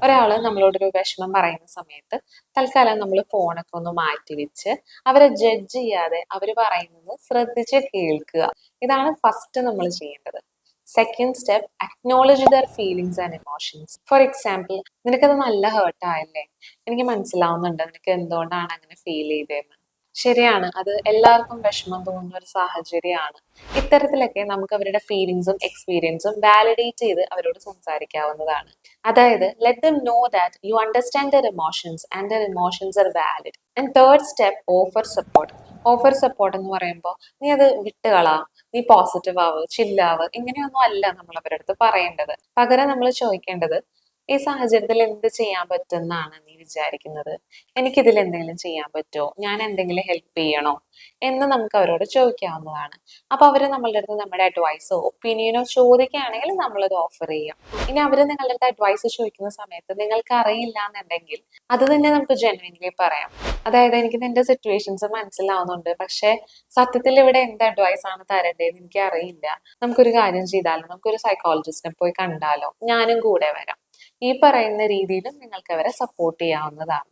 ഒരാള് നമ്മളോടൊരു വിഷമം പറയുന്ന സമയത്ത് തൽക്കാലം നമ്മൾ ഫോണൊക്കെ ഒന്ന് മാറ്റി വെച്ച് അവരെ ജഡ്ജ് ചെയ്യാതെ അവർ പറയുന്നത് ശ്രദ്ധിച്ച് കേൾക്കുക. ഇതാണ് ഫസ്റ്റ് നമ്മൾ ചെയ്യേണ്ടത്. Second step, acknowledge there feelings and emotions. For example, നിനക്കത് നല്ല ഹേർട്ട് ആയല്ലേ, എനിക്ക് മനസ്സിലാവുന്നുണ്ട് നിനക്ക് എന്തുകൊണ്ടാണ് അങ്ങനെ ഫീൽ ചെയ്തതെന്ന്. ശരിയാണ്, അത് എല്ലാവർക്കും വിഷമം തോന്നുന്ന ഒരു സാഹചര്യമാണ്. ഇത്തരത്തിലൊക്കെ നമുക്ക് അവരുടെ ഫീലിങ്സും എക്സ്പീരിയൻസും വാലിഡേറ്റ് ചെയ്ത് അവരോട് സംസാരിക്കാവുന്നതാണ്. അതായത് let them know that you understand their emotions and their emotions are valid. And third step, offer support. Offer support എന്ന് പറയുമ്പോൾ നീ അത് വിട്ടുകളാ, നീ പോസിറ്റീവ് ആവ്, ചില്ലാവ്, ഇങ്ങനെയൊന്നും അല്ല നമ്മൾ അവരുടെ അടുത്ത് പറയേണ്ടത്. പകരം നമ്മൾ ചോദിക്കേണ്ടത്, ഈ സാഹചര്യത്തിൽ എന്ത് ചെയ്യാൻ പറ്റുമെന്നാണ് നീ വിചാരിക്കുന്നത്, എനിക്കിതിൽ എന്തെങ്കിലും ചെയ്യാൻ പറ്റുമോ, ഞാൻ എന്തെങ്കിലും ഹെൽപ്പ് ചെയ്യണോ എന്ന് നമുക്ക് അവരോട് ചോദിക്കാവുന്നതാണ്. അപ്പൊ അവര് നമ്മളുടെ അടുത്ത് നമ്മുടെ അഡ്വൈസോ ഒപ്പീനിയനോ ചോദിക്കുകയാണെങ്കിൽ നമ്മളത് ഓഫർ ചെയ്യാം. ഇനി അവര് നിങ്ങളുടെ അടുത്ത് അഡ്വൈസ് ചോദിക്കുന്ന സമയത്ത് നിങ്ങൾക്ക് അറിയില്ല എന്നുണ്ടെങ്കിൽ അത് തന്നെ നമുക്ക് ജെന്യുവൻലി പറയാം. അതായത് എനിക്ക് നിന്റെ സിറ്റുവേഷൻസ് മനസ്സിലാവുന്നുണ്ട്, പക്ഷെ സത്യത്തിൽ ഇവിടെ എന്ത് അഡ്വൈസ് ആണ് തരേണ്ടതെന്ന് എനിക്ക് അറിയില്ല. നമുക്കൊരു കാര്യം ചെയ്താലോ, നമുക്കൊരു സൈക്കോളജിസ്റ്റിനെ പോയി കണ്ടാലോ, ഞാനും കൂടെ വരാം. ഈ പറയുന്ന രീതിയിലും നിങ്ങൾക്ക് അവരെ സപ്പോർട്ട് ചെയ്യാവുന്നതാണ്.